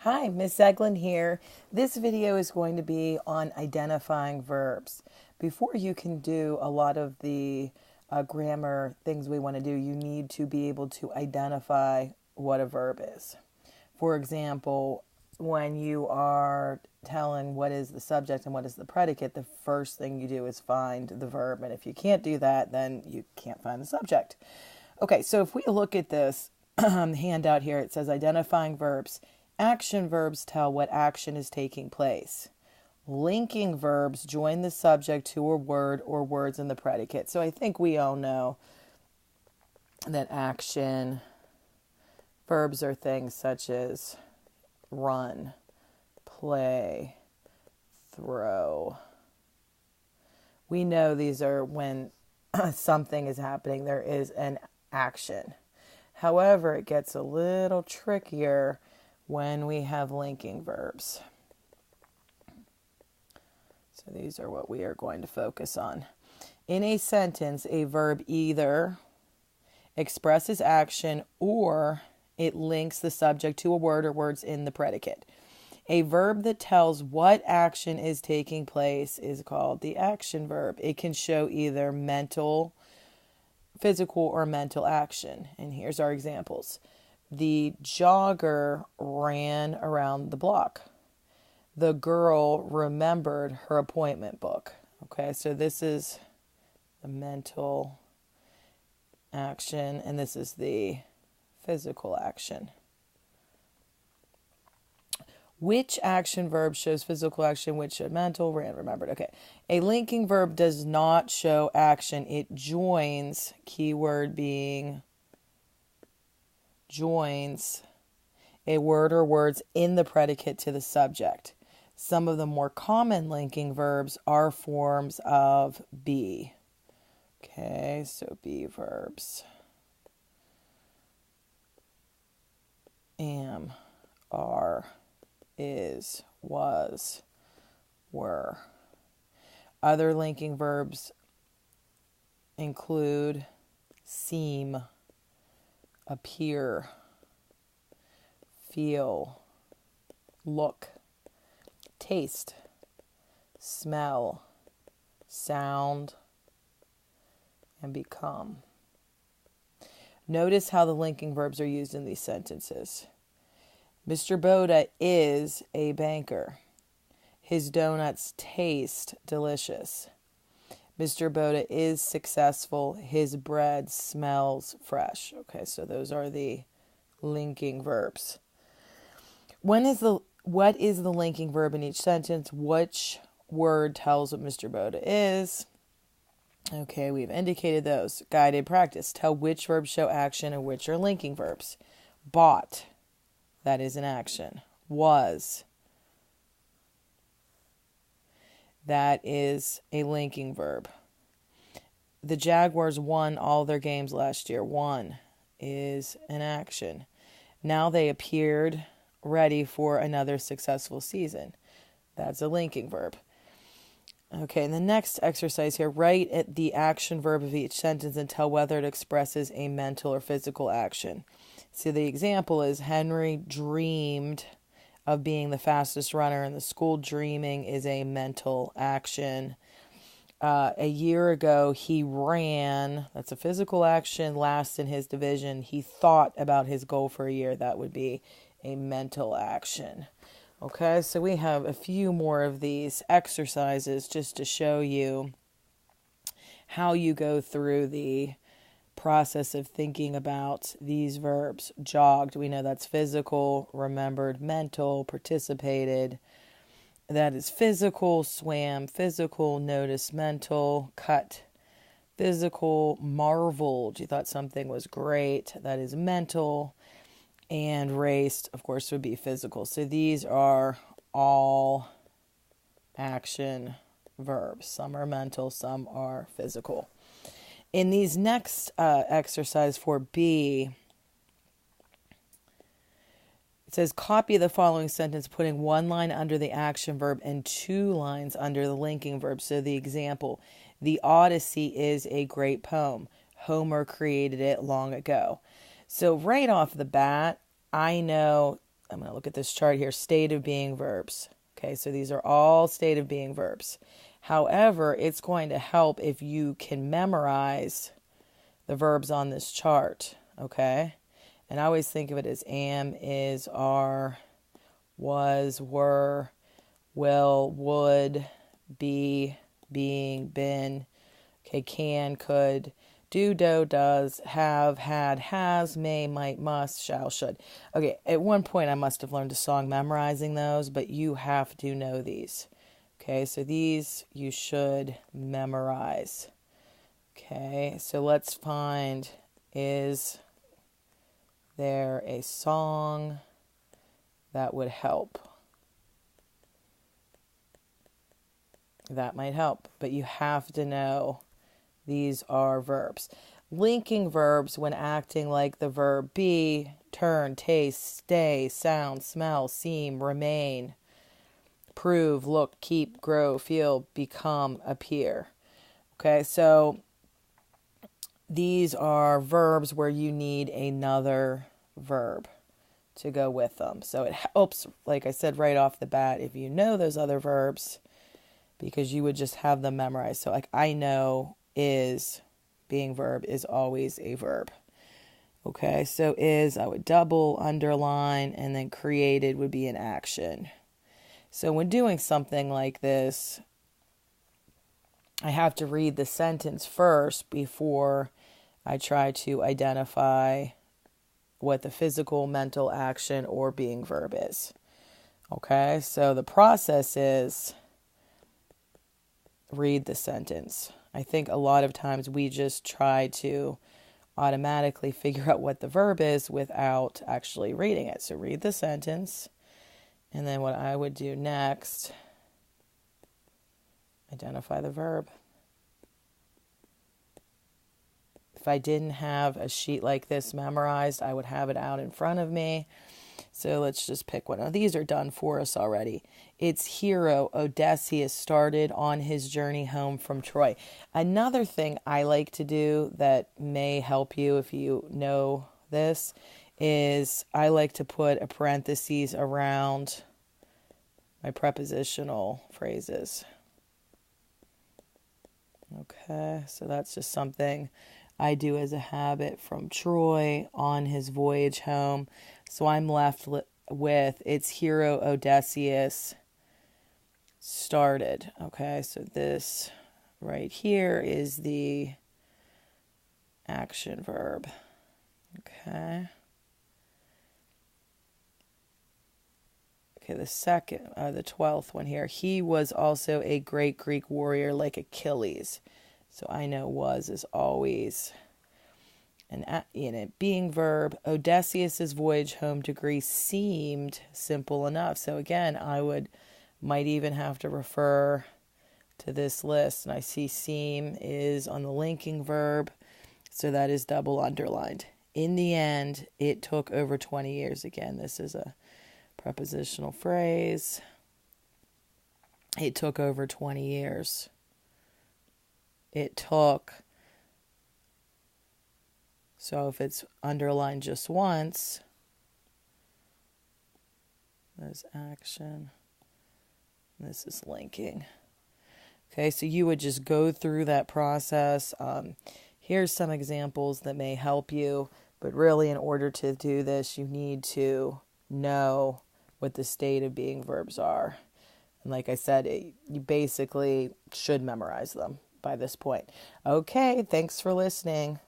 Hi, Miss Eglin here. This video is going to be on identifying verbs. Before you can do a lot of the grammar things we want to do, you need to be able to identify what a verb is. For example, when you are telling what is the subject and what is the predicate, the first thing you do is find the verb. And if you can't do that, then you can't find the subject. Okay, so if we look at this handout here, it says identifying verbs. Action verbs tell what action is taking place. Linking verbs join the subject to a word or words in the predicate. So I think we all know that action verbs are things such as run, play, throw. We know these are when something is happening, there is an action. However, it gets a little trickier when we have linking verbs. So these are what we are going to focus on. In a sentence, a verb either expresses action or it links the subject to a word or words in the predicate. A verb that tells what action is taking place is called the action verb. It can show either physical or mental action. And here's our examples. The jogger ran around the block. The girl remembered her appointment book. Okay, so this is the mental action, and this is the physical action. Which action verb shows physical action, which showed mental, ran, remembered? Okay, a linking verb does not show action. It joins, keyword being joins a word or words in the predicate to the subject. Some of the more common linking verbs are forms of be. Okay, so be verbs. Am, are, is, was, were. Other linking verbs include seem, appear, feel, look, taste, smell, sound, and become. Notice how the linking verbs are used in these sentences. Mr. Boda is a banker. His donuts taste delicious. Mr. Boda is successful. His bread smells fresh. Okay, so those are the linking verbs. What is the linking verb in each sentence? Which word tells what Mr. Boda is? Okay, we've indicated those. Guided practice. Tell which verbs show action and which are linking verbs. Bought, that is an action. Was, that is a linking verb. The Jaguars won all their games last year. Won is an action. Now they appeared ready for another successful season. That's a linking verb. Okay, and the next exercise here, write at the action verb of each sentence and tell whether it expresses a mental or physical action. So the example is Henry dreamed of being the fastest runner in the school. Dreaming is a mental action. A year ago, he ran. That's a physical action. Last in his division. He thought about his goal for a year. That would be a mental action. Okay, so we have a few more of these exercises just to show you how you go through the process of thinking about these verbs. Jogged, we know that's physical. Remembered, mental. Participated, that is physical. Swam, physical. Noticed, mental. Cut, physical. Marveled, you thought something was great. That is mental. And raced, of course, would be physical. So these are all action verbs. Some are mental, some are physical. In these next exercise for B, it says copy the following sentence, putting one line under the action verb and two lines under the linking verb. So the example, the Odyssey is a great poem. Homer created it long ago. So right off the bat, I know I'm going to look at this chart here, state of being verbs. Okay, so these are all state of being verbs. However, it's going to help if you can memorize the verbs on this chart, okay? And I always think of it as am, is, are, was, were, will, would, be, being, been, okay, can, could, do, does, have, had, has, may, might, must, shall, should. Okay, at one point I must have learned a song memorizing those, but you have to know these. Okay, so these you should memorize. Okay, so let's find, is there a song that would help? That might help, but you have to know these are verbs. Linking verbs when acting like the verb be, turn, taste, stay, sound, smell, seem, remain, prove, look, keep, grow, feel, become, appear. Okay, so these are verbs where you need another verb to go with them. So it helps, like I said, right off the bat, if you know those other verbs, because you would just have them memorized. So like I know is being verb is always a verb. Okay, so is, I would double, underline, and then created would be an action. So when doing something like this, I have to read the sentence first before I try to identify what the physical, mental action, or being verb is. Okay, so the process is read the sentence. I think a lot of times we just try to automatically figure out what the verb is without actually reading it. So read the sentence, and then what I would do next, identify the verb. If I didn't have a sheet like this memorized, I would have it out in front of me. So let's just pick one. Now, these are done for us already. Its hero, Odysseus, started on his journey home from Troy. Another thing I like to do that may help you if you know this is I like to put a parentheses around my prepositional phrases. Okay, so that's just something I do as a habit. From Troy on his voyage home. So I'm left with its hero Odysseus started. Okay, so this right here is the action verb. Okay. Okay, the 12th one here. He was also a great Greek warrior like Achilles. So I know was is always being verb. Odysseus's voyage home to Greece seemed simple enough. So again, I might even have to refer to this list. And I see seem is on the linking verb. So that is double underlined. In the end, it took over 20 years. Again, this is a prepositional phrase. It took over 20 years. It took. So if it's underlined just once, there's action. This is linking. Okay, so you would just go through that process. Here's some examples that may help you, but really in order to do this, you need to know what the state of being verbs are. And like I said, you basically should memorize them by this point. Okay, thanks for listening.